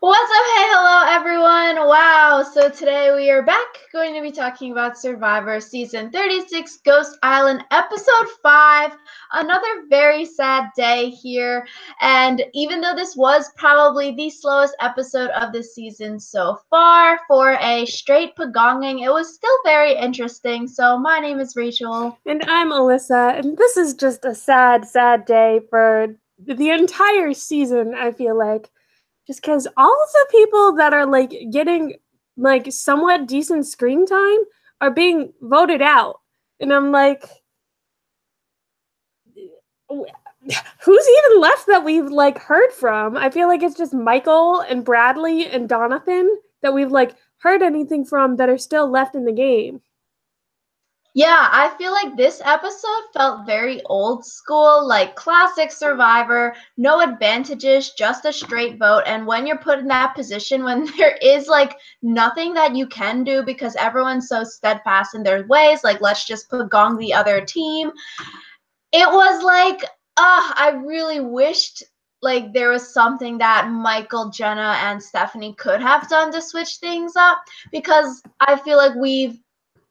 What's up? Hey, hello everyone. Wow. So today we are back going to be talking about Survivor Season 36 Ghost Island Episode 5. Another very sad day here. And even though this was probably the slowest episode of the season so far for a straight pagonging, it was still very interesting. So my name is Rachel. And I'm Alyssa, and this is just a sad, sad day for the entire season, I feel like. Just because all of the people that are getting somewhat decent screen time are being voted out. And I'm like, who's even left that we've heard from? I feel like it's just Michael and Bradley and Jonathan that we've heard anything from that are still left in the game. Yeah, I feel like this episode felt very old school, like classic Survivor, no advantages, just a straight vote. And when you're put in that position, when there is nothing that you can do because everyone's so steadfast in their ways, like let's just put gong the other team, it was like, I really wished there was something that Michael, Jenna, and Stephanie could have done to switch things up because I feel like we've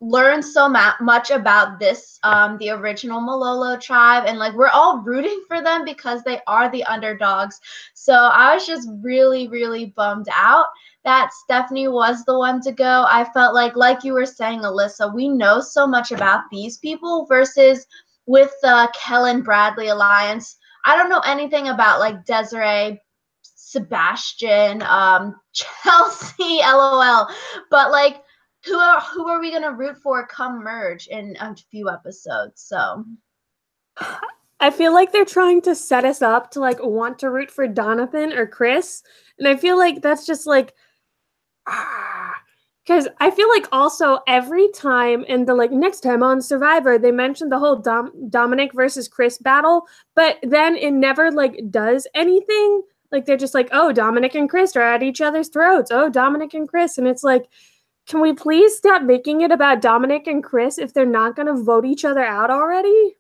learned so much about this the original Malolo tribe, and we're all rooting for them because they are the underdogs. So I was just really bummed out that Stephanie was the one to go. I felt like you were saying, Alyssa, we know so much about these people versus with the Kellen Bradley alliance. I don't know anything about Desiree, Sebastian, Chelsea, LOL, but who are we gonna root for come merge in a few episodes? So I feel like they're trying to set us up to want to root for Jonathan or Chris, and I feel like that's just because I feel like also every time in the next time on Survivor they mentioned the whole Dominic versus Chris battle, but then it never does anything. They're just oh, Dominic and Chris are at each other's throats. Oh, Dominic and Chris, and it's can we please stop making it about Dominic and Chris if they're not going to vote each other out already?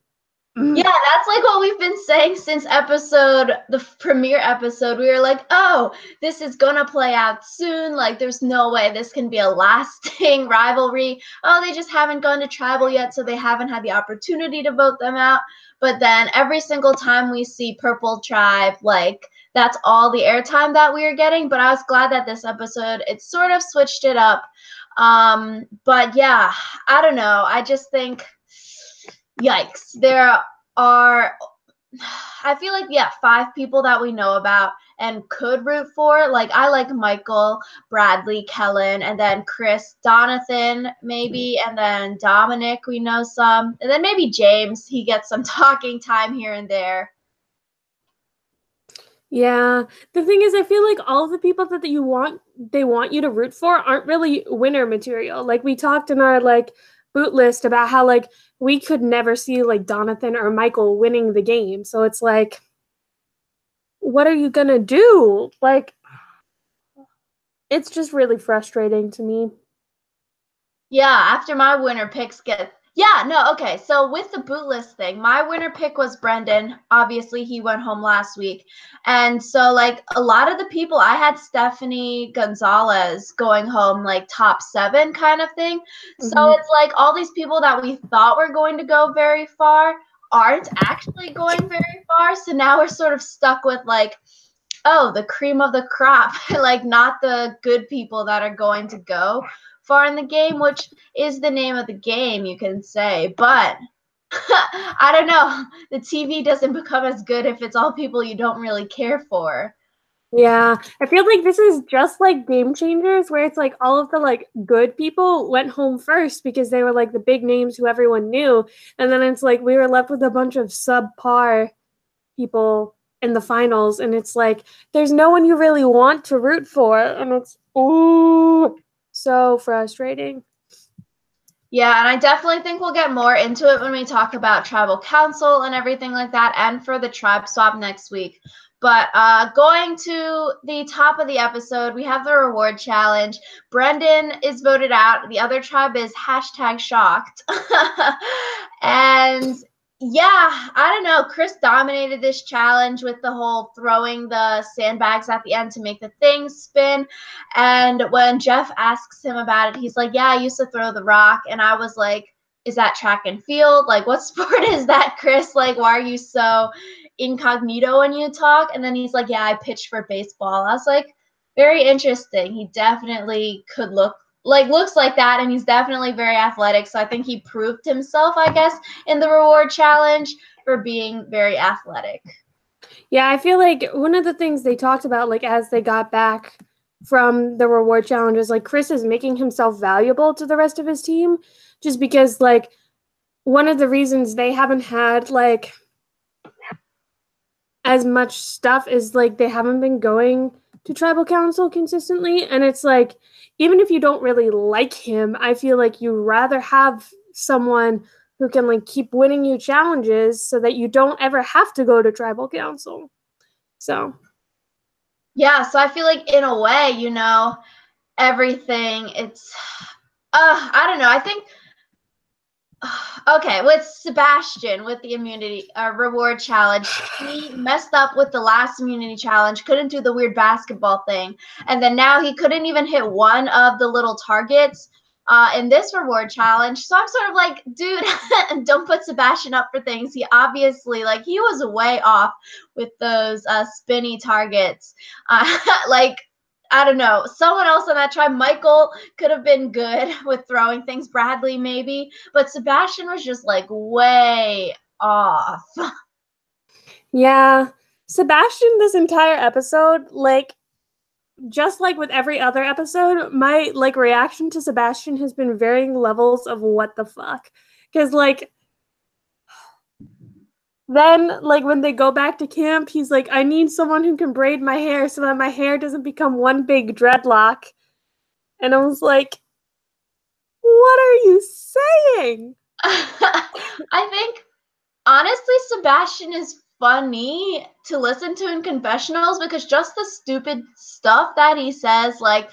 Yeah, that's what we've been saying since the premiere episode. We were like, oh, this is gonna play out soon. There's no way this can be a lasting rivalry. Oh, they just haven't gone to tribal yet, so they haven't had the opportunity to vote them out. But then every single time we see Purple Tribe, that's all the airtime that we are getting. But I was glad that this episode, it sort of switched it up. But yeah, I don't know. I just think, yikes. There are, I feel like, yeah, 5 people that we know about and could root for. I like Michael, Bradley, Kellen, and then Chris, Jonathan, maybe, and then Dominic, we know some, and then maybe James. He gets some talking time here and there. Yeah, the thing is, I feel like all of the people that they want you to root for aren't really winner material. We talked in our boot list about how we could never see Jonathan or Michael winning the game. So it's what are you gonna do? It's just really frustrating to me. Yeah, after my winner picks get. Yeah, no, okay. So with the boot list thing, my winner pick was Brendan. Obviously, he went home last week. And so, a lot of the people, I had Stephanie Gonzalez going home, top 7 kind of thing. So it's all these people that we thought were going to go very far aren't actually going very far. So now we're sort of stuck with, oh, the cream of the crop, not the good people that are going to go far in the game, which is the name of the game, you can say. But I don't know. The TV doesn't become as good if it's all people you don't really care for. Yeah, I feel like this is just like Game Changers, where it's all of the good people went home first because they were the big names who everyone knew, and then it's we were left with a bunch of subpar people in the finals, and it's there's no one you really want to root for, and it's so frustrating. Yeah, and I definitely think we'll get more into it when we talk about tribal council and everything like that, and for the tribe swap next week. But going to the top of the episode, we have the reward challenge. Brendan is voted out. The other tribe is #shocked. And Yeah, I don't know. Chris dominated this challenge with the whole throwing the sandbags at the end to make the thing spin. And when Jeff asks him about it, he's like, yeah, I used to throw the rock. And I was like, is that track and field? Like, what sport is that, Chris? Like, why are you so incognito when you talk? And then he's like, yeah, I pitched for baseball. I was like, very interesting. He definitely could looks like that, and he's definitely very athletic. So I think he proved himself, I guess, in the reward challenge for being very athletic. Yeah, I feel like one of the things they talked about, like as they got back from the reward challenge, is like Chris is making himself valuable to the rest of his team, just because like one of the reasons they haven't had like as much stuff is like they haven't been going to tribal council consistently, and it's like even if you don't really like him, I feel like you rather have someone who can like keep winning you challenges so that you don't ever have to go to tribal council. So Yeah, so I feel like in a way, everything it's I don't know. I think okay, with Sebastian with the immunity reward challenge, he messed up with the last immunity challenge, couldn't do the weird basketball thing, and then now he couldn't even hit one of the little targets in this reward challenge. So I'm sort of like, dude, don't put Sebastian up for things. He obviously he was way off with those spinny targets. Like I don't know. Someone else on that tribe, Michael, could have been good with throwing things. Bradley, maybe. But Sebastian was just way off. yeah, Sebastian, this entire episode, like just like with every other episode, my like reaction to Sebastian has been varying levels of what the fuck. Because like then like when they go back to camp, he's like, I need someone who can braid my hair so that my hair doesn't become one big dreadlock. And I was like, what are you saying? I think honestly, Sebastian is funny to listen to in confessionals because just the stupid stuff that he says, like,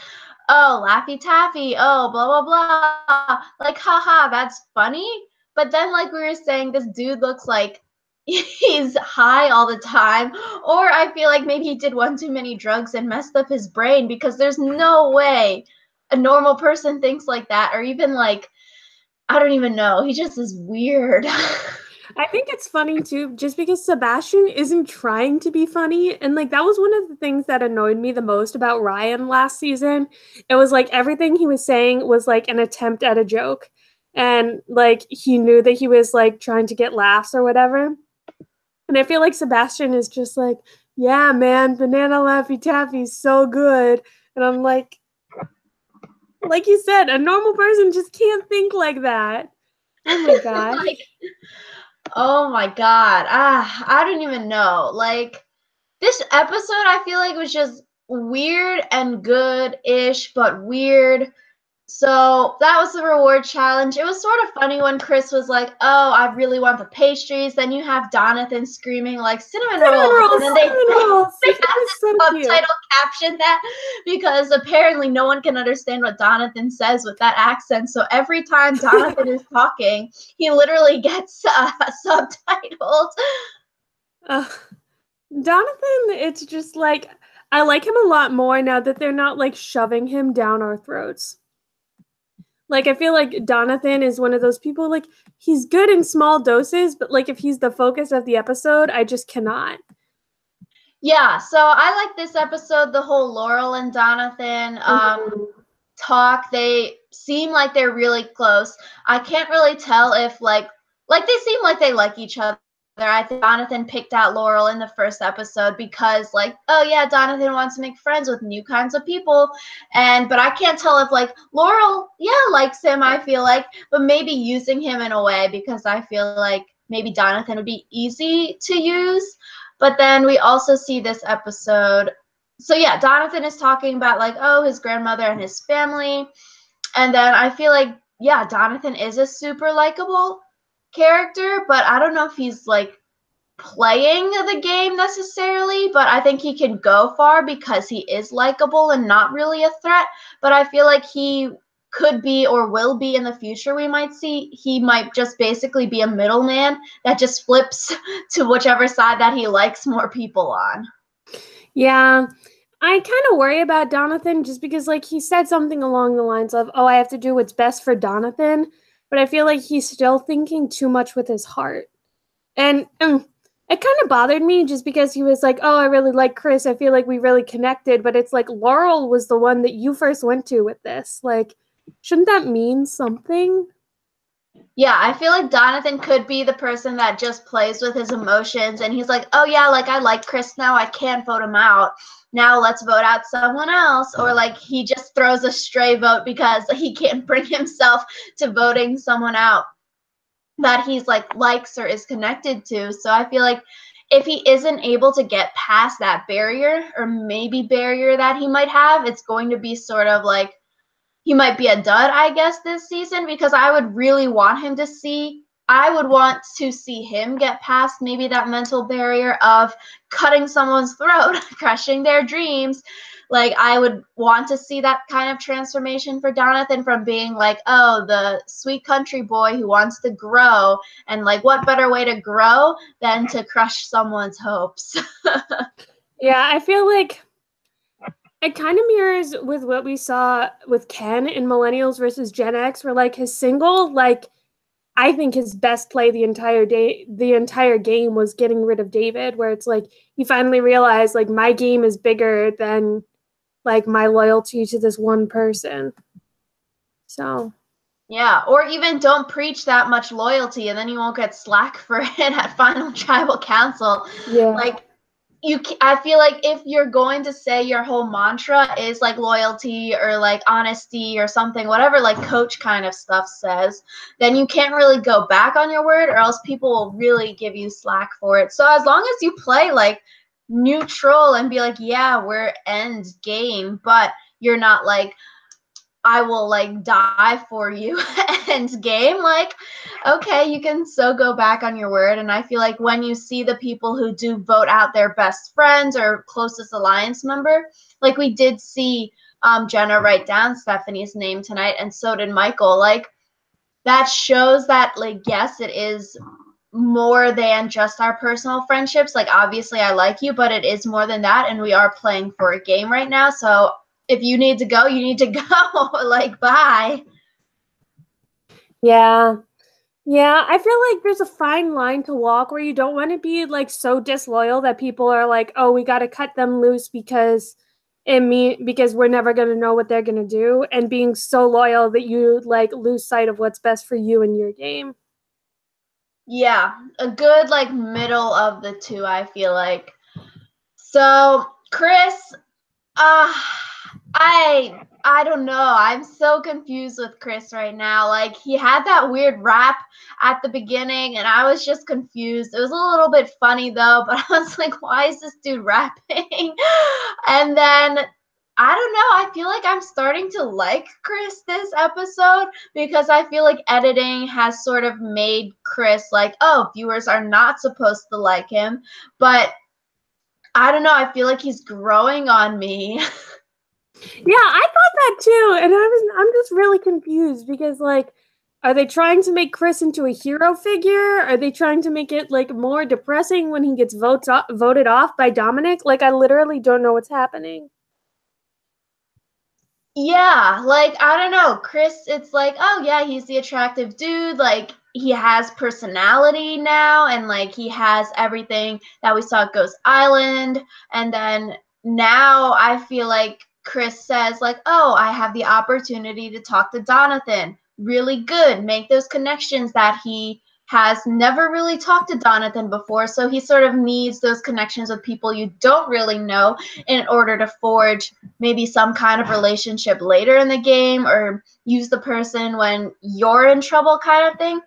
oh, Laffy Taffy, oh, blah, blah, blah, like, haha, that's funny. But then, like we were saying, this dude looks like he's high all the time. Or I feel like maybe he did one too many drugs and messed up his brain because there's no way a normal person thinks like that, or even I don't even know. He just is weird. I think it's funny too, just because Sebastian isn't trying to be funny. And like that was one of the things that annoyed me the most about Ryan last season. It was like everything he was saying was like an attempt at a joke. And like he knew that he was like trying to get laughs or whatever. And I feel like Sebastian is just like, yeah, man, Banana Laffy Taffy's so good. And I'm like you said, a normal person just can't think like that. Oh my gosh. Oh my god. I don't even know. This episode I feel like was just weird and good-ish, but weird. So that was the reward challenge. It was sort of funny when Chris was like, "Oh, I really want the pastries." Then you have Donathan screaming like cinnamon rolls, and then they have to so subtitle caption that because apparently no one can understand what Donathan says with that accent. So every time Donathan is talking, he literally gets subtitled. Donathan, it's just like I like him a lot more now that they're not like shoving him down our throats. Like I feel like Donathan is one of those people like he's good in small doses, but like if he's the focus of the episode, I just cannot. Yeah, so I like this episode, the whole Laurel and Donathan talk. They seem like they're really close. I can't really tell if like they seem like they like each other. I think Donathan picked out Laurel in the first episode because oh yeah, Donathan wants to make friends with new kinds of people. But I can't tell if Laurel, yeah, likes him, I feel like, but maybe using him in a way because I feel like maybe Donathan would be easy to use. But then we also see this episode. So yeah, Donathan is talking about oh, his grandmother and his family. And then I feel like, yeah, Donathan is a super likable character, but I don't know if he's playing the game necessarily, but I think he can go far because he is likable and not really a threat. But I feel like he could be or will be in the future we might see, he might just basically be a middleman that just flips to whichever side that he likes more people on. Yeah. I kind of worry about Donathan just because, like, he said something along the lines of, oh, I have to do what's best for Donathan. But I feel like he's still thinking too much with his heart. And it kind of bothered me just because he was like, oh, I really like Chris. I feel like we really connected. But it's like Laurel was the one that you first went to with this. Like, shouldn't that mean something? Yeah, I feel like Donathan could be the person that just plays with his emotions and he's like, oh yeah, like I like Chris now, I can't vote him out. Now let's vote out someone else. Or like he just throws a stray vote because he can't bring himself to voting someone out that he's like likes or is connected to. So I feel like if he isn't able to get past that barrier or maybe barrier that he might have, it's going to be sort of like he might be a dud, I guess, this season because I would really want him to see. I would want to see him get past maybe that mental barrier of cutting someone's throat, crushing their dreams. Like, I would want to see that kind of transformation for Jonathan from being like, oh, the sweet country boy who wants to grow. And, like, what better way to grow than to crush someone's hopes? Yeah, I feel like it kind of mirrors with what we saw with Ken in Millennials versus Gen X, where like his single, like I think his best play the entire game was getting rid of David, where it's like he finally realized like my game is bigger than like my loyalty to this one person. So Yeah, or even don't preach that much loyalty and then you won't get slack for it at final tribal council. yeah. Like I feel like if you're going to say your whole mantra is like loyalty or like honesty or something, whatever like coach kind of stuff says, then you can't really go back on your word or else people will really give you slack for it. So as long as you play like neutral and be like, yeah, we're end game, but you're not like I will like die for you end game. Like, okay, you can so go back on your word. And I feel like when you see the people who do vote out their best friends or closest alliance member, like we did see Jenna write down Stephanie's name tonight, and so did Michael. Like that shows that like yes, it is more than just our personal friendships. Like obviously I like you, but it is more than that, and we are playing for a game right now. So if you need to go, you need to go. Like, bye. Yeah. Yeah, I feel like there's a fine line to walk where you don't want to be like so disloyal that people are like, "Oh, we got to cut them loose because we're never going to know what they're going to do," and being so loyal that you like lose sight of what's best for you and your game. Yeah, a good like middle of the two, I feel like. So, Chris, uh I don't know. I'm so confused with Chris right now. Like he had that weird rap at the beginning and I was just confused. It was a little bit funny though, but I was like, why is this dude rapping? And then I don't know. I feel like I'm starting to like Chris this episode because I feel like editing has sort of made Chris like, oh, viewers are not supposed to like him. But I don't know. I feel like he's growing on me. Yeah, I thought that too, and I'm just really confused because like are they trying to make Chris into a hero figure? Are they trying to make it like more depressing when he gets voted off by Dominic? Like I literally don't know what's happening. Yeah, like I don't know. Chris, it's like, oh yeah, he's the attractive dude. Like he has personality now and like he has everything that we saw at Ghost Island. And then now I feel like Chris says like, "Oh, I have the opportunity to talk to Jonathan. Really good. Make those connections that he has never really talked to Jonathan before. So he sort of needs those connections with people you don't really know in order to forge maybe some kind of relationship later in the game or use the person when you're in trouble kind of thing."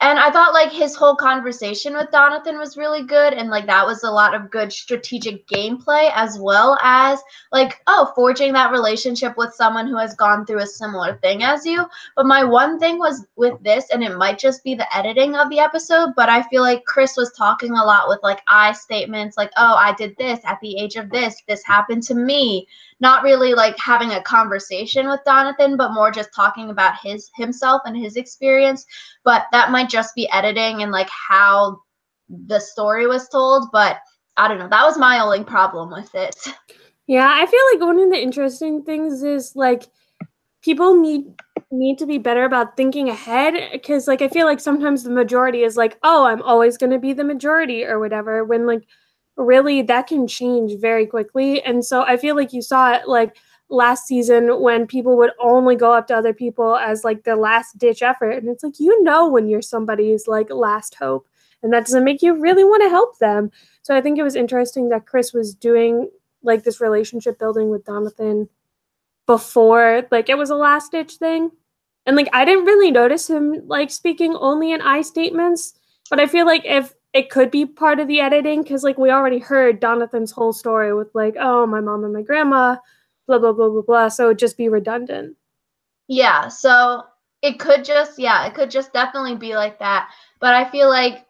And I thought like his whole conversation with Jonathan was really good, and like that was a lot of good strategic gameplay, as well as like, oh, forging that relationship with someone who has gone through a similar thing as you. But my one thing was with this, and it might just be the editing of the episode, but I feel like Chris was talking a lot with like I statements, like, oh, I did this at the age of this happened to me. Not really like having a conversation with Jonathan, but more just talking about himself and his experience. But that might just be editing and like how the story was told. But I don't know. That was my only problem with it. Yeah, I feel like one of the interesting things is like people need to be better about thinking ahead, because like I feel like sometimes the majority is like, oh, I'm always going to be the majority or whatever, when like really that can change very quickly. And so I feel like you saw it like last season when people would only go up to other people as like their last ditch effort, and it's like, you know, when you're somebody's like last hope, and that doesn't make you really want to help them. So I think it was interesting that Chris was doing like this relationship building with Jonathan before like it was a last ditch thing. And like I didn't really notice him like speaking only in I statements, but I feel like if it could be part of the editing, because like we already heard Jonathan's whole story with like, oh, my mom and my grandma, blah blah blah blah blah, so it'd just be redundant. Yeah. So it could just definitely be like that. But I feel like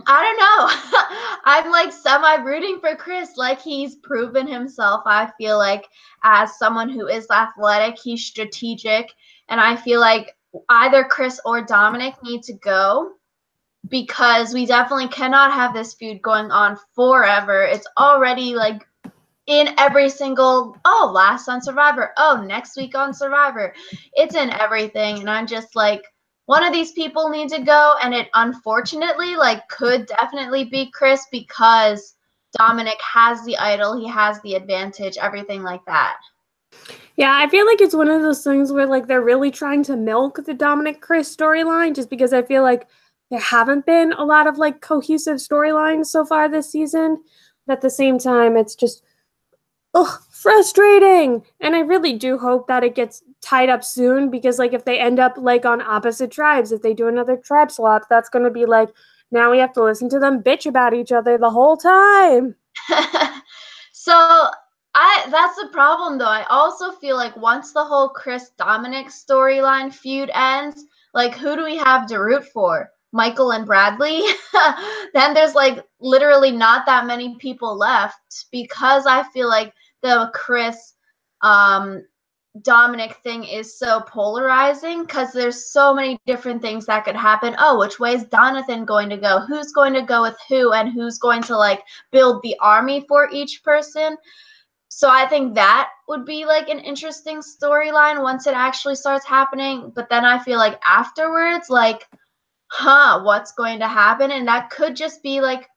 I don't know. I'm like semi rooting for Chris. Like he's proven himself. I feel like as someone who is athletic, he's strategic, and I feel like either Chris or Dominic need to go because we definitely cannot have this feud going on forever. It's already like in every single, oh, last on Survivor, oh, next week on Survivor. It's in everything, and I'm just like, one of these people needs to go, and it unfortunately like could definitely be Chris because Dominic has the idol, he has the advantage, everything like that. Yeah, I feel like it's one of those things where like they're really trying to milk the Dominic Chris storyline, just because I feel like there haven't been a lot of like cohesive storylines so far this season. But at the same time, it's just, ugh, frustrating. And I really do hope that it gets tied up soon, because like if they end up like on opposite tribes, if they do another tribe swap, that's going to be like, now we have to listen to them bitch about each other the whole time. So I that's the problem though. I also feel like once the whole Chris Dominic storyline feud ends, like who do we have to root for? Michael and Bradley? Then there's like literally not that many people left because I feel like the Chris um Dominic thing is so polarizing because there's so many different things that could happen. Oh, which way is Jonathan going to go? Who's going to go with who? And who's going to like build the army for each person? So I think that would be like an interesting storyline once it actually starts happening. But then I feel like afterwards, like, what's going to happen? And that could just be like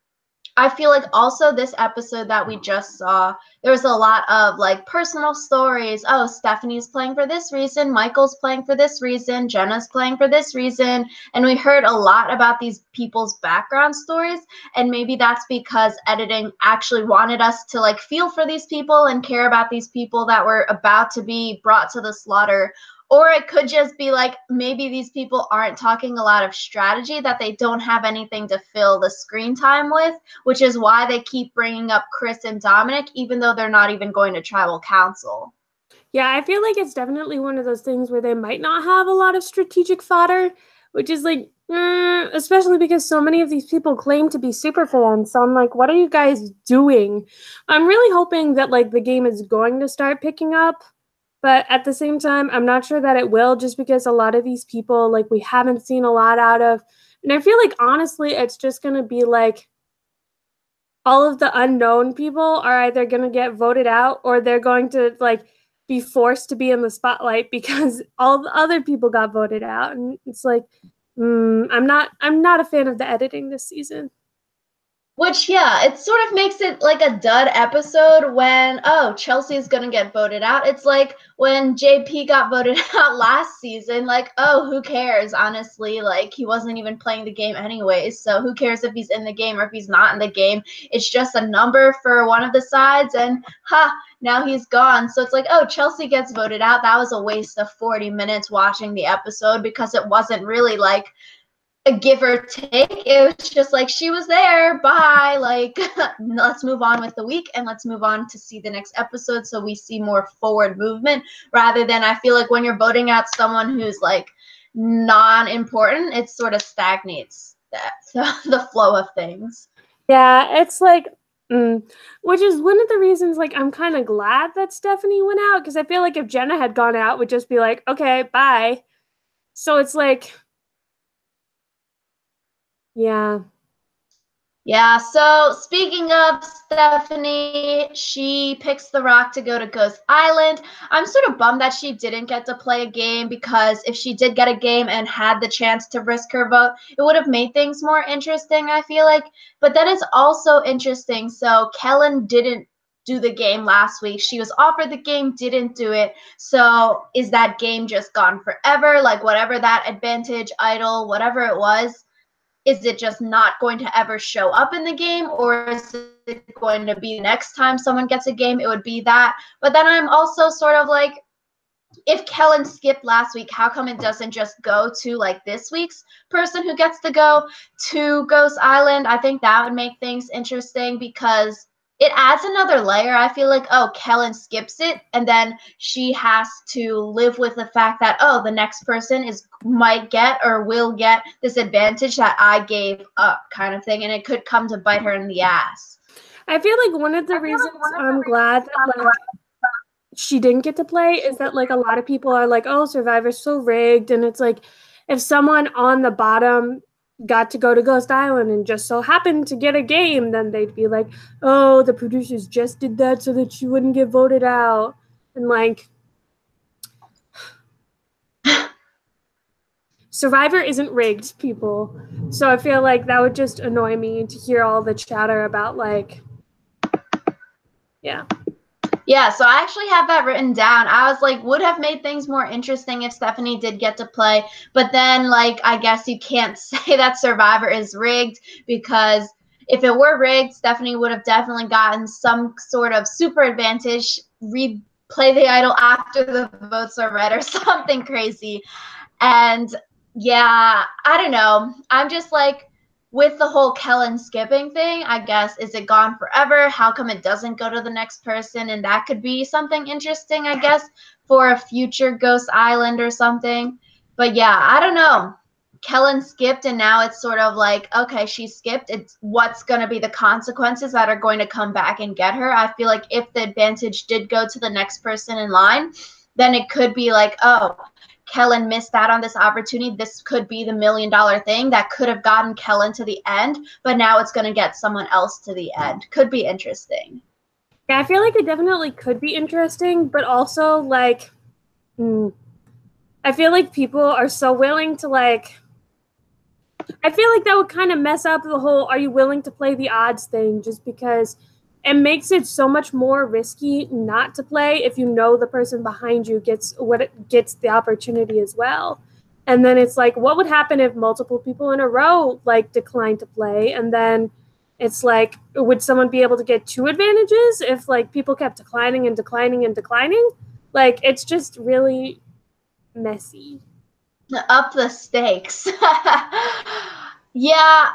I feel like also this episode that we just saw, there was a lot of like personal stories. Oh, Stephanie's playing for this reason, Michael's playing for this reason, Jenna's playing for this reason. And we heard a lot about these people's background stories. And maybe that's because editing actually wanted us to like feel for these people and care about these people that were about to be brought to the slaughter. Or it could just be like maybe these people aren't talking a lot of strategy, that they don't have anything to fill the screen time with, which is why they keep bringing up Chris and Dominic, even though they're not even going to tribal council. Yeah, I feel like it's definitely one of those things where they might not have a lot of strategic fodder, which is like, especially because so many of these people claim to be super fans. So I'm like, what are you guys doing? I'm really hoping that like the game is going to start picking up, but at the same time, I'm not sure that it will, just because a lot of these people like we haven't seen a lot out of. And I feel like honestly, it's just going to be like all of the unknown people are either going to get voted out, or they're going to like be forced to be in the spotlight because all the other people got voted out. And it's like, I'm not a fan of the editing this season. Which, yeah, it sort of makes it like a dud episode when, oh, Chelsea's gonna get voted out. It's like when JP got voted out last season, like, oh, who cares, honestly? Like, he wasn't even playing the game anyways, so who cares if he's in the game or if he's not in the game? It's just a number for one of the sides, and now he's gone. So it's like, oh, Chelsea gets voted out. That was a waste of 40 minutes watching the episode because it wasn't really like a give or take. It was just like she was there, bye. Like let's move on with the week and let's move on to see the next episode so we see more forward movement rather than I feel like when you're voting out someone who's like non-important, it sort of stagnates that the flow of things. Yeah, it's like, which is one of the reasons, like, I'm kind of glad that Stephanie went out, because I feel like if Jenna had gone out, would just be like, okay, bye. So it's like, yeah. Yeah, so speaking of Stephanie, she picks the rock to go to Ghost Island. I'm sort of bummed that she didn't get to play a game because if she did get a game and had the chance to risk her vote, it would have made things more interesting, I feel like. But that is also interesting. So Kellen didn't do the game last week. She was offered the game, didn't do it. So is that game just gone forever? Like whatever that advantage, idol, whatever it was, is it just not going to ever show up in the game, or is it going to be next time someone gets a game, it would be that? But then I'm also sort of like, if Kellen skipped last week, how come it doesn't just go to like this week's person who gets to go to Ghost Island? I think that would make things interesting because it adds another layer. I feel like, oh, Kellen skips it, and then she has to live with the fact that, oh, the next person might get or will get this advantage that I gave up, kind of thing, and it could come to bite her in the ass. I feel like one of the reasons I'm glad that, like, she didn't get to play is that, like, a lot of people are like, oh, Survivor's so rigged, and it's like, if someone on the bottom got to go to Ghost Island and just so happened to get a game, then they'd be like, oh, the producers just did that so that she wouldn't get voted out. And like, Survivor isn't rigged, people. So I feel like that would just annoy me to hear all the chatter about, like, yeah. Yeah, so I actually have that written down. I was like, would have made things more interesting if Stephanie did get to play. But then, like, I guess you can't say that Survivor is rigged because if it were rigged, Stephanie would have definitely gotten some sort of super advantage, replay the idol after the votes are read or something crazy. And yeah, I don't know. I'm just like, with the whole Kellen skipping thing, I guess, is it gone forever? How come it doesn't go to the next person? And that could be something interesting, I guess, for a future Ghost Island or something. But yeah, I don't know. Kellen skipped, and now it's sort of like, okay, she skipped. It's what's going to be the consequences that are going to come back and get her. I feel like if the advantage did go to the next person in line, then it could be like, oh, Kellen missed out on this opportunity. This could be the $1 million thing that could have gotten Kellen to the end, but now it's going to get someone else to the end. Could be interesting. Yeah, I feel like it definitely could be interesting, but also, like, I feel like people are so willing to, like, I feel like that would kind of mess up the whole are you willing to play the odds thing, just because it makes it so much more risky not to play if you know the person behind you gets the opportunity as well. And then it's like, what would happen if multiple people in a row like decline to play? And then it's like, would someone be able to get 2 advantages if like people kept declining and declining and declining? Like, it's just really messy. Up the stakes. Yeah,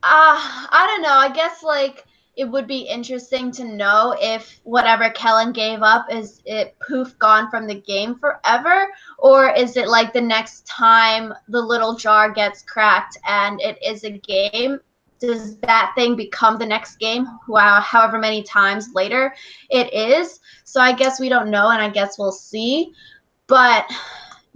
I don't know. I guess like it would be interesting to know if whatever Kellen gave up is it poof gone from the game forever, or is it like the next time the little jar gets cracked and it is a game, does that thing become the next game? Wow, however many times later it is. So I guess we don't know, and I guess we'll see. But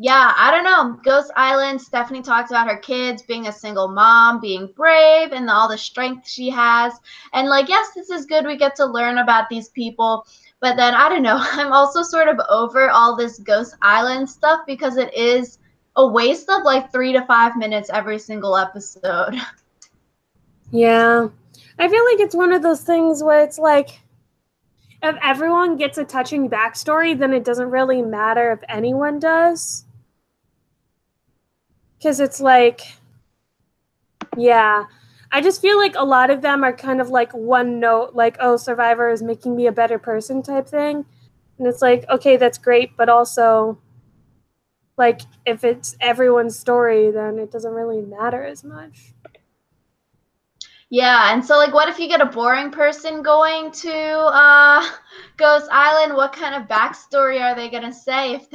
yeah, I don't know. Ghost Island, Stephanie talks about her kids, being a single mom, being brave, and all the strength she has. And, like, yes, this is good. We get to learn about these people. But then, I don't know. I'm also sort of over all this Ghost Island stuff because it is a waste of, like, 3 to 5 minutes every single episode. Yeah. I feel like it's one of those things where it's like, if everyone gets a touching backstory, then it doesn't really matter if anyone does. Because it's like, yeah, I just feel like a lot of them are kind of like one note, like, oh, Survivor is making me a better person type thing. And it's like, okay, that's great, but also, like if it's everyone's story, then it doesn't really matter as much. Yeah, and so like what if you get a boring person going to Ghost Island? What kind of backstory are they gonna say if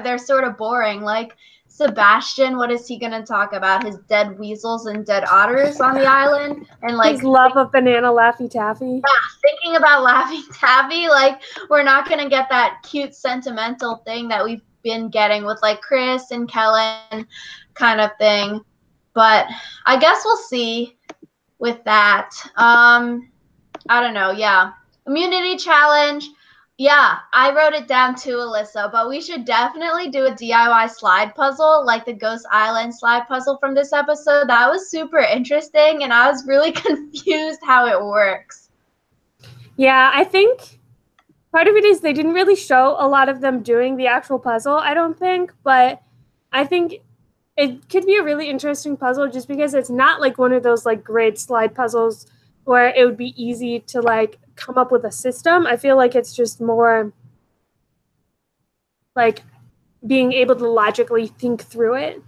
they're sort of boring? Like Sebastian, what is he gonna talk about? His dead weasels and dead otters on the island? And like his love of banana Laffy Taffy. Yeah, thinking about Laffy Taffy, like we're not gonna get that cute sentimental thing that we've been getting with like Chris and Kellen kind of thing. But I guess we'll see with that. I don't know. Yeah. Immunity challenge. Yeah, I wrote it down too, Alyssa, but we should definitely do a DIY slide puzzle like the Ghost Island slide puzzle from this episode. That was super interesting, and I was really confused how it works. Yeah, I think part of it is they didn't really show a lot of them doing the actual puzzle, I don't think, but I think it could be a really interesting puzzle just because it's not like one of those like grid slide puzzles where it would be easy to like come up with a system. I feel like it's just more like being able to logically think through it.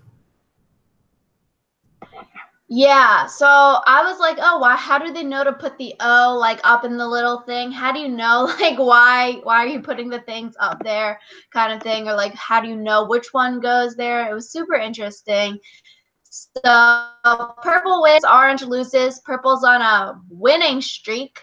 Yeah, so I was like, oh, why? How do they know to put the O like up in the little thing? How do you know like why are you putting the things up there, kind of thing, or like how do you know which one goes there? It was super interesting. So purple wins, orange loses. Purple's on a winning streak,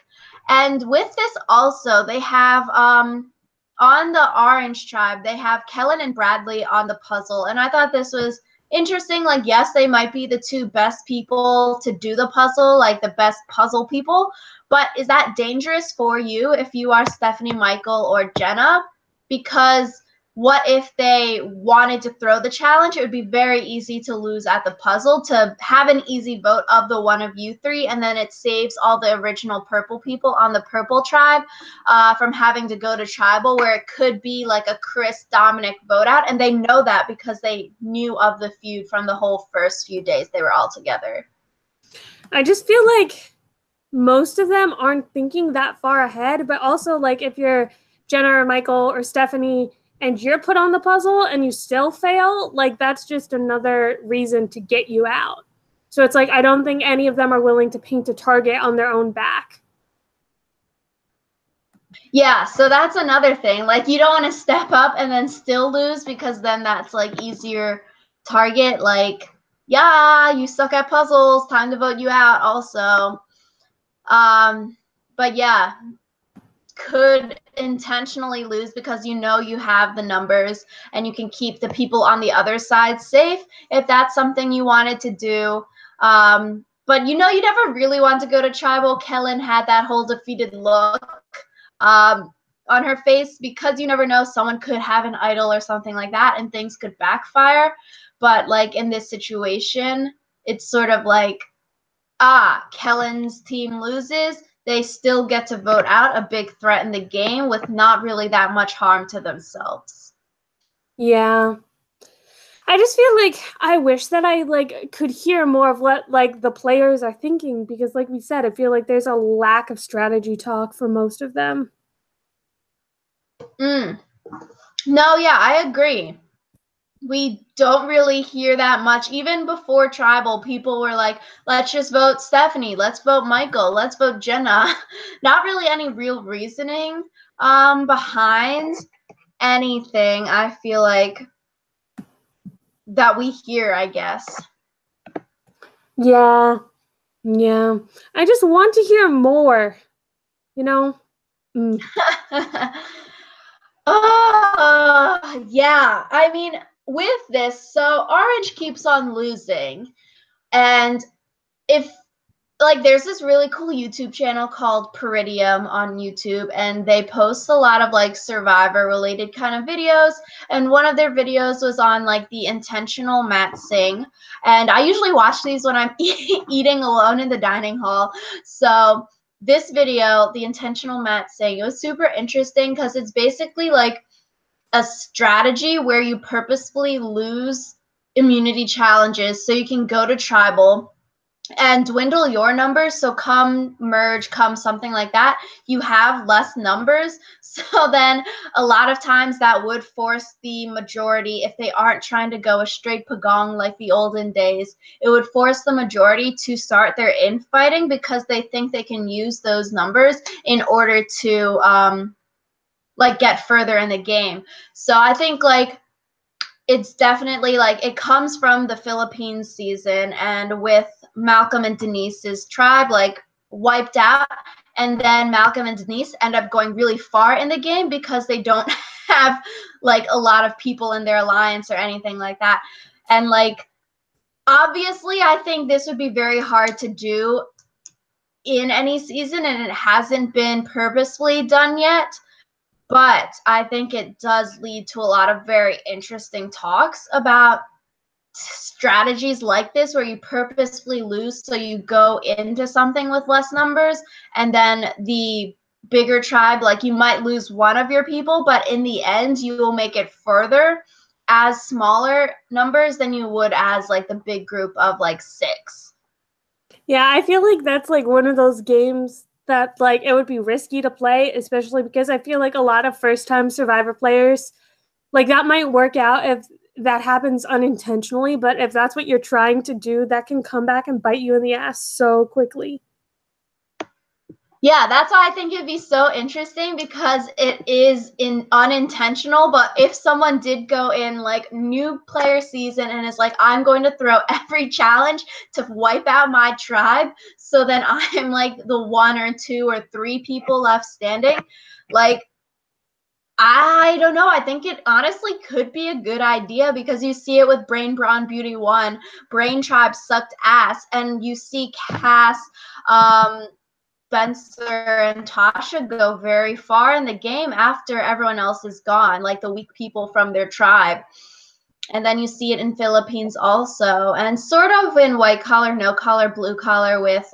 and with this also they have on the orange tribe they have Kellen and Bradley on the puzzle, and I thought this was interesting. Like, yes, they might be the two best people to do the puzzle, like the best puzzle people, but is that dangerous for you if you are Stephanie, Michael, or Jenna? Because what if they wanted to throw the challenge? It would be very easy to lose at the puzzle, to have an easy vote of the one of you three, and then it saves all the original purple people on the purple tribe from having to go to tribal, where it could be like a Chris Dominic vote out, and they know that because they knew of the feud from the whole first few days they were all together. I just feel like most of them aren't thinking that far ahead, but also like if you're Jenna or Michael or Stephanie and you're put on the puzzle and you still fail, like that's just another reason to get you out. So it's like I don't think any of them are willing to paint a target on their own back. Yeah, so that's another thing. Like you don't want to step up and then still lose, because then that's like easier target. Like, yeah, you suck at puzzles, time to vote you out also. But yeah, could intentionally lose because you know you have the numbers and you can keep the people on the other side safe if that's something you wanted to do. But you know you never really want to go to tribal. Kellen had that whole defeated look on her face because you never know, someone could have an idol or something like that and things could backfire. But like in this situation, it's sort of like, Kellen's team loses, they still get to vote out a big threat in the game with not really that much harm to themselves. Yeah. I just feel like I wish that I like could hear more of what like the players are thinking, because like we said, I feel like there's a lack of strategy talk for most of them. No, yeah, I agree. We don't really hear that much. Even before tribal, people were like, let's just vote Stephanie, let's vote Michael, let's vote Jenna. Not really any real reasoning behind anything, I feel like, that we hear, I guess. Yeah. Yeah. I just want to hear more, you know? Yeah. I mean, with this, so Orange keeps on losing. And if like there's this really cool YouTube channel called Peridium on YouTube, and they post a lot of like survivor related kind of videos, and one of their videos was on like the intentional mat sing, and I usually watch these when I'm eating alone in the dining hall. So this video, the intentional mat sing, it was super interesting because it's basically like a strategy where you purposefully lose immunity challenges so you can go to tribal and dwindle your numbers, so come merge, come something like that, you have less numbers. So then a lot of times that would force the majority, if they aren't trying to go a straight pagong like the olden days, it would force the majority to start their infighting because they think they can use those numbers in order to like get further in the game. So I think like it's definitely like it comes from the Philippines season, and with Malcolm and Denise's tribe like wiped out, and then Malcolm and Denise end up going really far in the game because they don't have like a lot of people in their alliance or anything like that. And like obviously I think this would be very hard to do in any season, and it hasn't been purposefully done yet. But I think it does lead to a lot of very interesting talks about strategies like this where you purposefully lose so you go into something with less numbers, and then the bigger tribe, like you might lose one of your people, but in the end you will make it further as smaller numbers than you would as like the big group of like 6. Yeah, I feel like that's like one of those games that like it would be risky to play, especially because I feel like a lot of first-time Survivor players, like that might work out if that happens unintentionally, but if that's what you're trying to do, that can come back and bite you in the ass so quickly. Yeah, that's why I think it'd be so interesting, because it is unintentional. But if someone did go in like new player season and is like, I'm going to throw every challenge to wipe out my tribe, so then I'm like the 1 or 2 or 3 people left standing, like I don't know. I think it honestly could be a good idea, because you see it with Brain Brawn Beauty 1. Brain Tribe sucked ass, and you see Cass, Spencer, and Tasha go very far in the game after everyone else is gone, like the weak people from their tribe. And then you see it in Philippines also, and sort of in White Collar, No Collar, Blue Collar with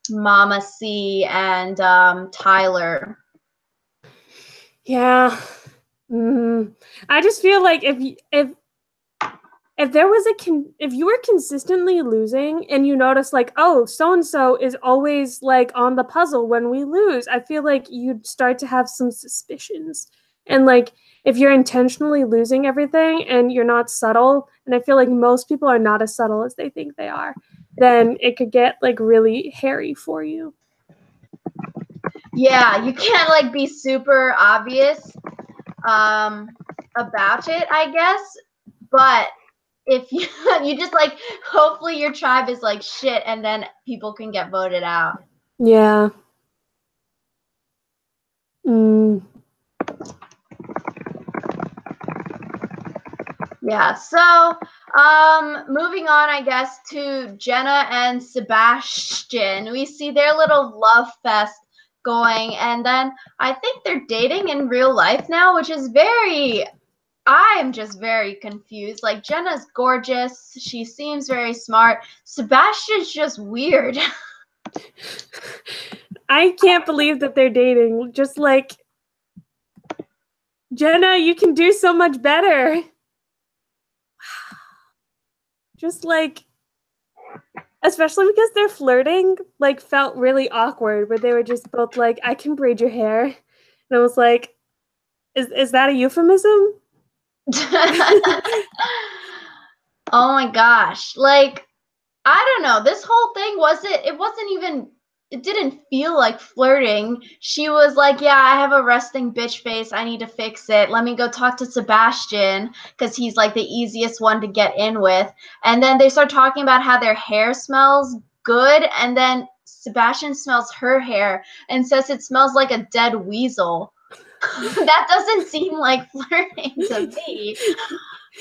Mama C and Tyler. Yeah. I just feel like if there was if you were consistently losing and you notice like, oh, so and so is always like on the puzzle when we lose, I feel like you'd start to have some suspicions. And like if you're intentionally losing everything and you're not subtle, and I feel like most people are not as subtle as they think they are, then it could get like really hairy for you. Yeah, you can't like be super obvious about it, I guess. But if you you just like, hopefully your tribe is like shit, and then people can get voted out. Yeah. Yeah, so moving on, I guess, to Jenna and Sebastian. We see their little love fest going, and then I think they're dating in real life now, which is I'm just very confused. Like, Jenna's gorgeous, she seems very smart. Sebastian's just weird. I can't believe that they're dating. Just like, Jenna, you can do so much better. Just like, especially because they're flirting, like felt really awkward, where they were just both like, I can braid your hair. And I was like, is that a euphemism? Oh my gosh. Like, I don't know. This whole thing it didn't feel like flirting. She was like, yeah, I have a resting bitch face. I need to fix it. Let me go talk to Sebastian, because he's like the easiest one to get in with. And then they start talking about how their hair smells good. And then Sebastian smells her hair and says it smells like a dead weasel. That doesn't seem like flirting to me.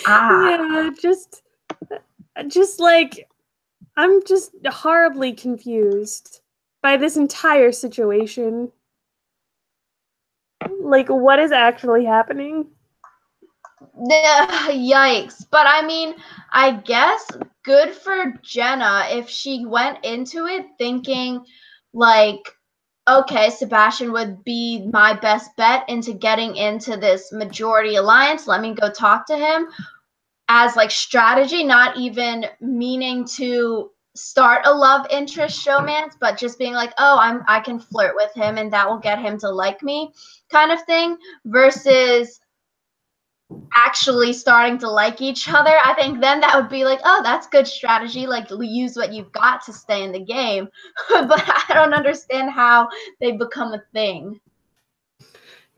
Yeah, just like, I'm just horribly confused by this entire situation. Like, what is actually happening? Yikes. But I mean, I guess good for Jenna if she went into it thinking like, okay, Sebastian would be my best bet into getting into this majority alliance. Let me go talk to him, as like strategy, not even meaning to start a love interest showmance, but just being like, oh, I can flirt with him and that will get him to like me kind of thing, versus actually starting to like each other. I think then that would be like, oh, that's good strategy. Like, use what you've got to stay in the game. But I don't understand how they become a thing.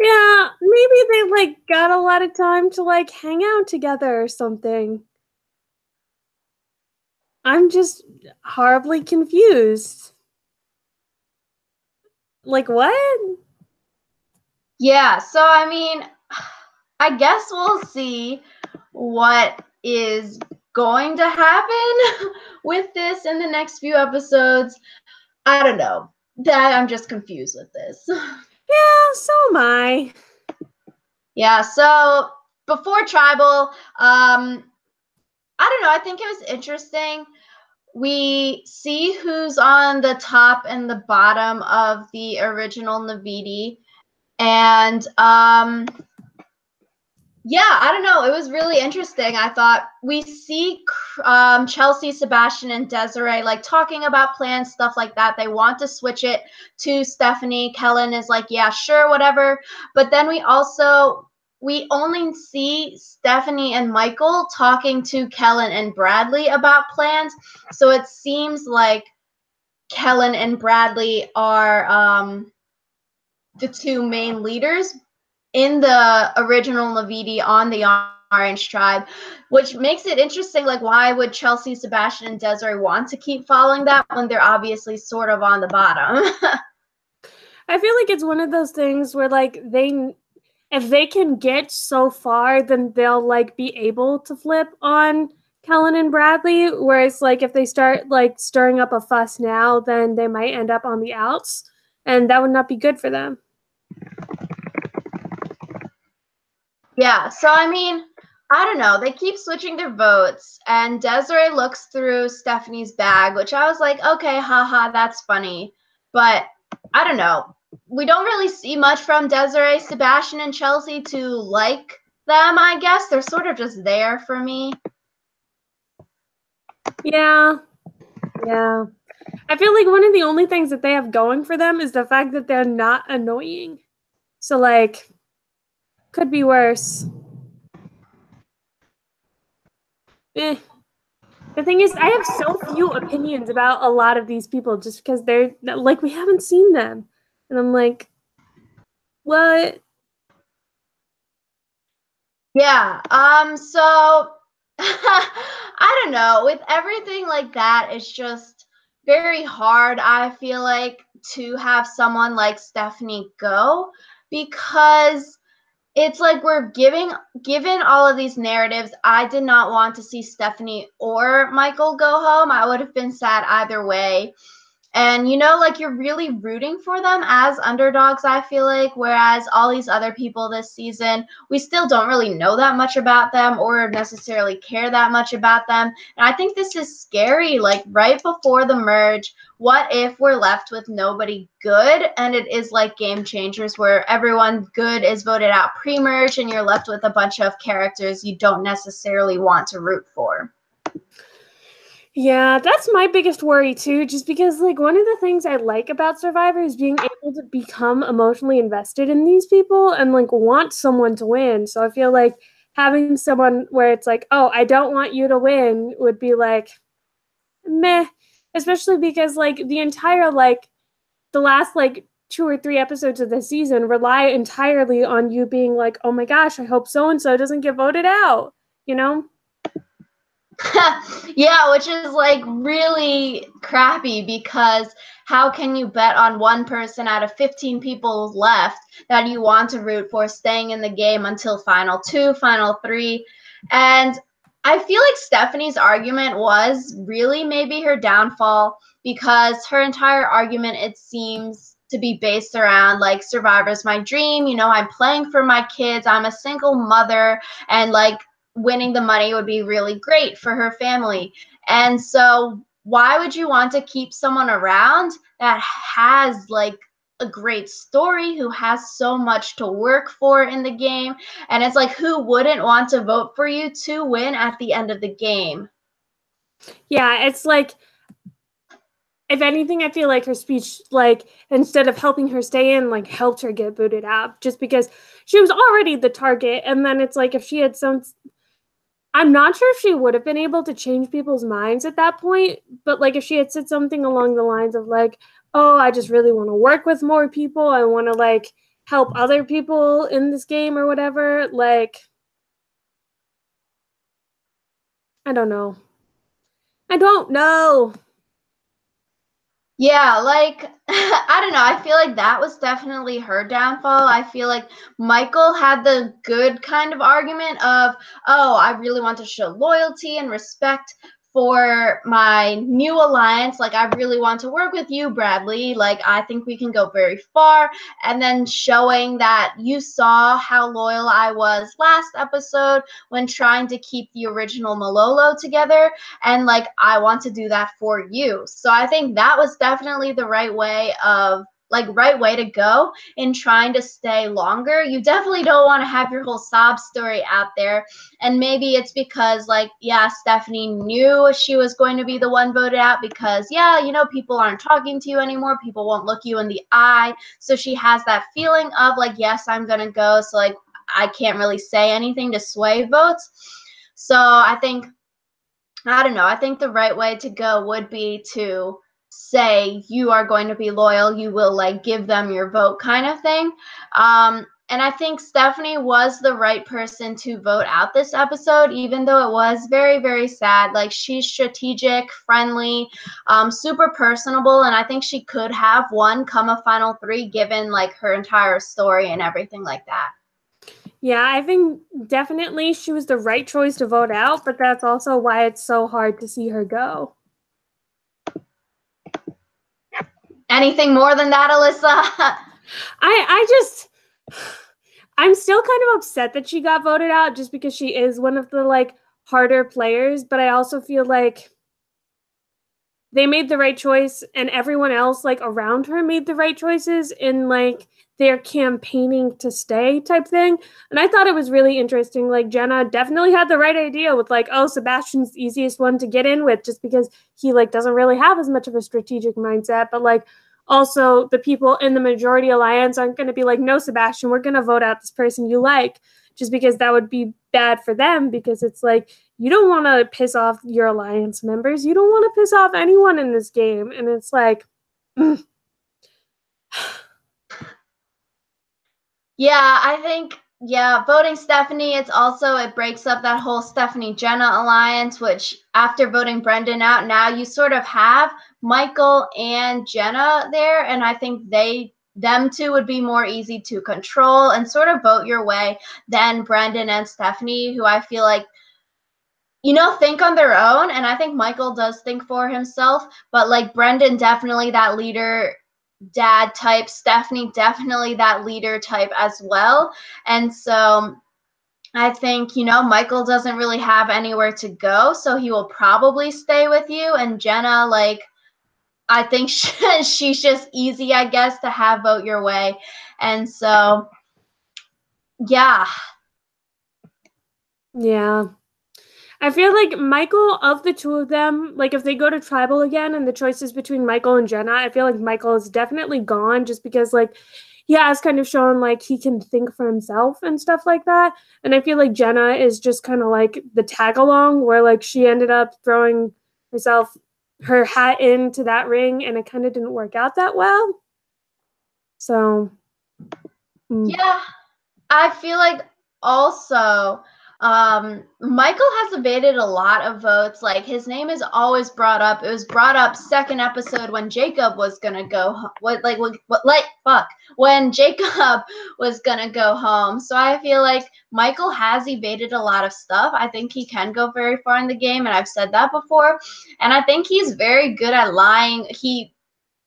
Yeah, maybe they like got a lot of time to like hang out together or something. I'm just horribly confused. Like what? Yeah, so I mean, I guess we'll see what is going to happen with this in the next few episodes. I don't know. That I'm just confused with this. Yeah, so am I. Yeah, so before Tribal, I don't know, I think it was interesting. We see who's on the top and the bottom of the original Navidi. And yeah, I don't know. It was really interesting. I thought we see Chelsea, Sebastian, and Desiree like talking about plans, stuff like that. They want to switch it to Stephanie. Kellen is like, yeah, sure, whatever. But then we only see Stephanie and Michael talking to Kellen and Bradley about plans. So it seems like Kellen and Bradley are the two main leaders in the original Navidi on the Orange Tribe, which makes it interesting. Like, why would Chelsea, Sebastian, and Desiree want to keep following that when they're obviously sort of on the bottom? I feel like it's one of those things where like if they can get so far, then they'll like be able to flip on Kellen and Bradley. Whereas like if they start like stirring up a fuss now, then they might end up on the outs, and that would not be good for them. Yeah, so I mean, I don't know. They keep switching their votes, and Desiree looks through Stephanie's bag, which I was like, okay, haha, that's funny. But I don't know. We don't really see much from Desiree, Sebastian, and Chelsea to like them, I guess. They're sort of just there for me. Yeah. Yeah. I feel like one of the only things that they have going for them is the fact that they're not annoying. So like could be worse. Eh. The thing is, I have so few opinions about a lot of these people just because they're like we haven't seen them. And I'm like, what? Yeah. So I don't know. With everything like that, it's just very hard, I feel like, to have someone like Stephanie go, because it's like we're given all of these narratives. I did not want to see Stephanie or Michael go home. I would have been sad either way. And like, you're really rooting for them as underdogs, I feel like, whereas all these other people this season, we still don't really know that much about them or necessarily care that much about them. And I think this is scary. Like, right before the merge, what if we're left with nobody good, and it is like Game Changers where everyone good is voted out pre-merge and you're left with a bunch of characters you don't necessarily want to root for? Yeah, that's my biggest worry too, just because like one of the things I like about Survivor is being able to become emotionally invested in these people and like want someone to win. So I feel like having someone where it's like, "Oh, I don't want you to win" would be like meh, especially because like the entire like the last like 2 or 3 episodes of the season rely entirely on you being like, "Oh my gosh, I hope so and so doesn't get voted out." You know? Yeah, which is like really crappy, because how can you bet on one person out of 15 people left that you want to root for staying in the game until final 2, final 3? And I feel like Stephanie's argument was really maybe her downfall, because her entire argument, it seems to be based around like Survivor's my dream, I'm playing for my kids, I'm a single mother, and like winning the money would be really great for her family. And so why would you want to keep someone around that has like a great story, who has so much to work for in the game? And it's like, who wouldn't want to vote for you to win at the end of the game? Yeah, it's like if anything, I feel like her speech, like, instead of helping her stay in, like, helped her get booted out just because she was already the target. And then it's like, if she had some, I'm not sure if she would have been able to change people's minds at that point, but like, if she had said something along the lines of, like, oh, I just really want to work with more people, I want to, like, help other people in this game or whatever, like, I don't know. I don't know. Yeah, like I don't know. I feel like that was definitely her downfall. I feel like Michael had the good kind of argument of, oh, I really want to show loyalty and respect for my new alliance. Like, I really want to work with you, Bradley. Like, I think we can go very far. And then showing that you saw how loyal I was last episode when trying to keep the original Malolo together, and like I want to do that for you. So I think that was definitely the right way to go in trying to stay longer. You definitely don't want to have your whole sob story out there. And maybe it's because, like, yeah, Stephanie knew she was going to be the one voted out because, yeah, people aren't talking to you anymore, people won't look you in the eye, so she has that feeling of like, yes, I'm gonna go, so like I can't really say anything to sway votes. So I don't know. I think the right way to go would be to say you are going to be loyal. You will like give them your vote kind of thing. And I think Stephanie was the right person to vote out this episode, even though it was very, very sad. Like, she's strategic, friendly, super personable, and I think she could have won come a final three given like her entire story and everything like that. Yeah, I think definitely she was the right choice to vote out, but that's also why it's so hard to see her go. Anything more than that, Alyssa? I'm still kind of upset that she got voted out just because she is one of the like harder players, but I also feel like they made the right choice and everyone else like around her made the right choices in like their campaigning to stay type thing. And I thought it was really interesting. Like, Jenna definitely had the right idea with like, oh, Sebastian's the easiest one to get in with just because he like doesn't really have as much of a strategic mindset. But like, also the people in the majority alliance aren't going to be like, no, Sebastian, we're going to vote out this person you like, just because that would be bad for them, because it's like, you don't want to piss off your alliance members. You don't want to piss off anyone in this game. And it's like, Yeah, I think, yeah, voting Stephanie, it breaks up that whole Stephanie Jenna alliance, which after voting Brendan out, now you sort of have Michael and Jenna there, and I think them two would be more easy to control and sort of vote your way than Brendan and Stephanie, who I feel like think on their own, and I think Michael does think for himself, but like Brendan definitely that leader dad type, Stephanie definitely that leader type as well. And so I think, Michael doesn't really have anywhere to go, so he will probably stay with you. And Jenna, like, I think she's just easy, I guess, to have vote your way. And so, yeah. Yeah. I feel like Michael, of the two of them, like if they go to tribal again and the choice is between Michael and Jenna, I feel like Michael is definitely gone just because like he has kind of shown like he can think for himself and stuff like that. And I feel like Jenna is just kind of like the tag along where like she ended up throwing her hat into that ring and it kind of didn't work out that well. So Yeah, I feel like also Michael has evaded a lot of votes. Like, his name is always brought up. It was brought up second episode when Jacob was gonna go. When Jacob was gonna go home. So I feel like Michael has evaded a lot of stuff. I think he can go very far in the game, and I've said that before. And I think he's very good at lying. He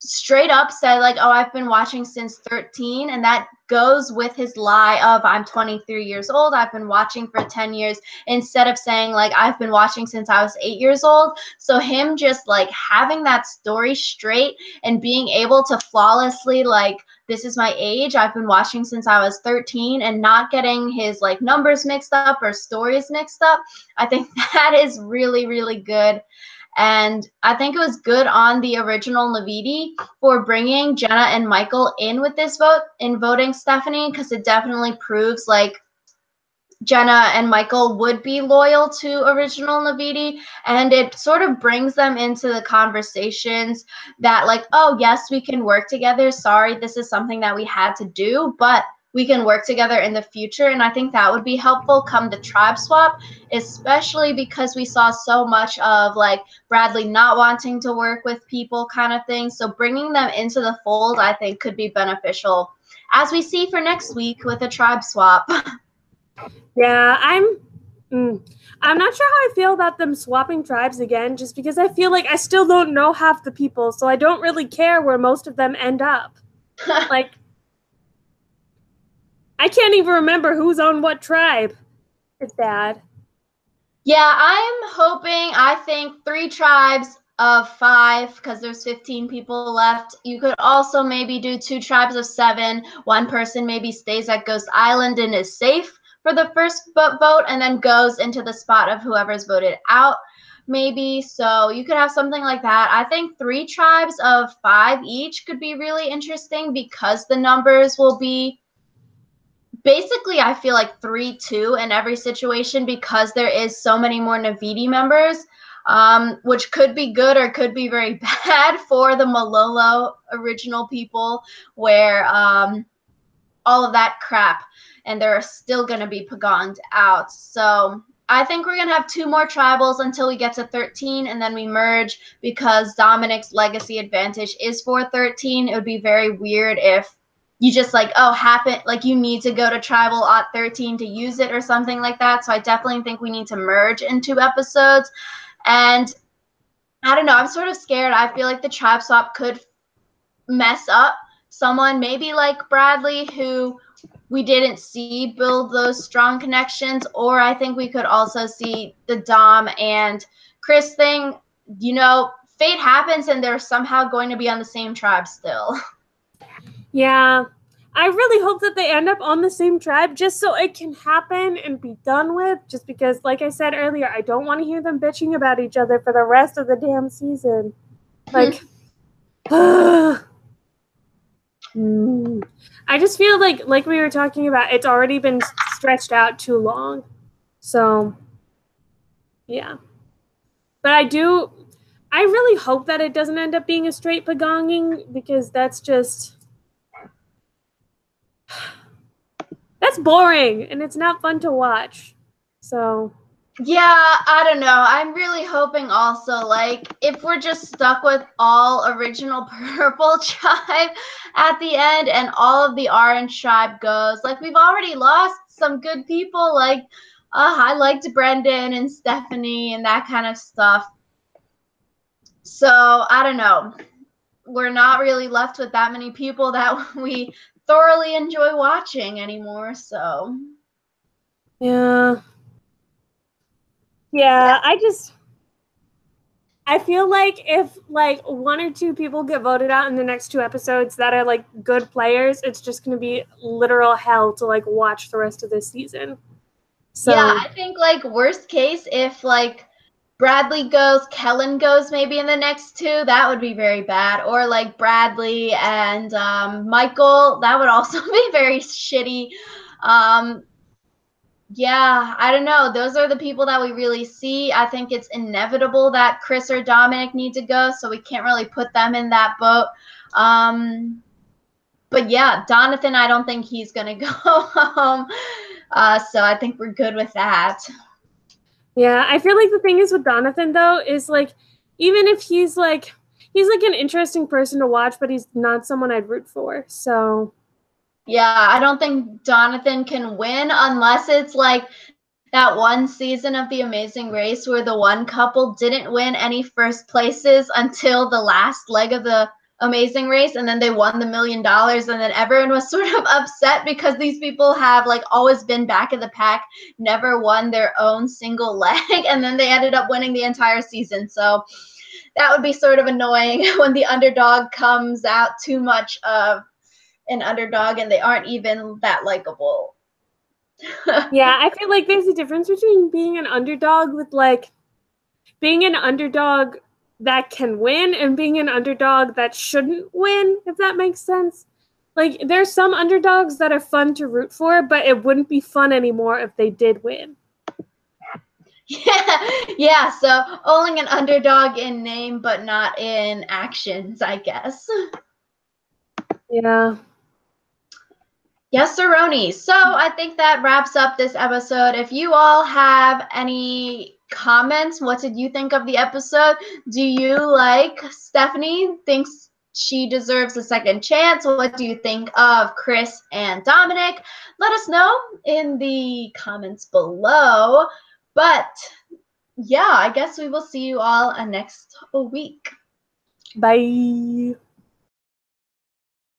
straight up said like, oh, I've been watching since 13, and that goes with his lie of I'm 23 years old, I've been watching for 10 years, instead of saying like I've been watching since I was 8 years old. So him just like having that story straight and being able to flawlessly like, this is my age, I've been watching since I was 13, and not getting his like numbers mixed up or stories mixed up, I think that is really, really good. And I think it was good on the original Navidi for bringing Jenna and Michael in with this vote, in voting Stephanie, because it definitely proves like Jenna and Michael would be loyal to original Navidi, and it sort of brings them into the conversations that like, oh yes, we can work together. Sorry, this is something that we had to do, but we can work together in the future. And I think that would be helpful come the tribe swap, especially because we saw so much of like Bradley not wanting to work with people kind of thing. So bringing them into the fold, I think could be beneficial, as we see for next week with a tribe swap. Yeah, I'm not sure how I feel about them swapping tribes again, just because I feel like I still don't know half the people, so I don't really care where most of them end up. Like, I can't even remember who's on what tribe. It's bad. Yeah, I'm hoping, I think 3 tribes of 5, because there's 15 people left. You could also maybe do 2 tribes of 7. One person maybe stays at Ghost Island and is safe for the first vote and then goes into the spot of whoever's voted out, maybe. So you could have something like that. I think 3 tribes of 5 each could be really interesting, because the numbers will be basically, I feel like 3-2 in every situation, because there is so many more Navidi members, which could be good or could be very bad for the Malolo original people, where all of that crap, and they're still going to be pagonged out. So I think we're going to have 2 more tribals until we get to 13, and then we merge, because Dominic's legacy advantage is for 13. It would be very weird if you just like, oh, happen, like you need to go to tribal at 13 to use it or something like that. So I definitely think we need to merge in 2 episodes. And I don't know, I'm sort of scared. I feel like the tribe swap could mess up someone maybe like Bradley, who we didn't see build those strong connections, or I think we could also see the Dom and Chris thing. You know, fate happens and they're somehow going to be on the same tribe still. Yeah, I really hope that they end up on the same tribe just so it can happen and be done with, just because, like I said earlier, I don't want to hear them bitching about each other for the rest of the damn season. Like, I just feel like we were talking about, it's already been stretched out too long. So, yeah. But I really hope that it doesn't end up being a straight pagonging, because that's boring and it's not fun to watch. So yeah, I don't know. I'm really hoping also, like, if we're just stuck with all original purple tribe at the end and all of the orange tribe goes, like, we've already lost some good people. Like, I liked Brendan and Stephanie and that kind of stuff. So I don't know. We're not really left with that many people that we thoroughly enjoy watching anymore. So yeah, I feel like if like 1 or 2 people get voted out in the next 2 episodes that are like good players, it's just going to be literal hell to like watch the rest of this season. So yeah, I think like worst case, if like Bradley goes, Kellen goes maybe in the next 2, that would be very bad. Or like Bradley and Michael, that would also be very shitty. Yeah, I don't know. Those are the people that we really see. I think it's inevitable that Chris or Dominic need to go, so we can't really put them in that boat. But yeah, Donathan, I don't think he's going to go home. So I think we're good with that. yeah, I feel like the thing is with Donathan though is like, even if he's like an interesting person to watch, but he's not someone I'd root for. So yeah, I don't think Donathan can win unless it's like that one season of The Amazing Race where the one couple didn't win any first places until the last leg of the Amazing Race, and then they won the $1 million, and then everyone was sort of upset because these people have like always been back in the pack, never won their own single leg, and then they ended up winning the entire season. So that would be sort of annoying when the underdog comes out too much of an underdog and they aren't even that likable. yeah, I feel like there's a difference between being an underdog with like being an underdog that can win and being an underdog that shouldn't win, if that makes sense. Like, there's some underdogs that are fun to root for, but it wouldn't be fun anymore if they did win. Yeah, so only an underdog in name, but not in actions, I guess. Yeah. Yes, Sironi. So I think that wraps up this episode. If you all have any comments, what did you think of the episode? Do you like Stephanie? Thinks she deserves a second chance? What do you think of Chris and Dominic? Let us know in the comments below. But yeah, I guess we will see you all next week. Bye.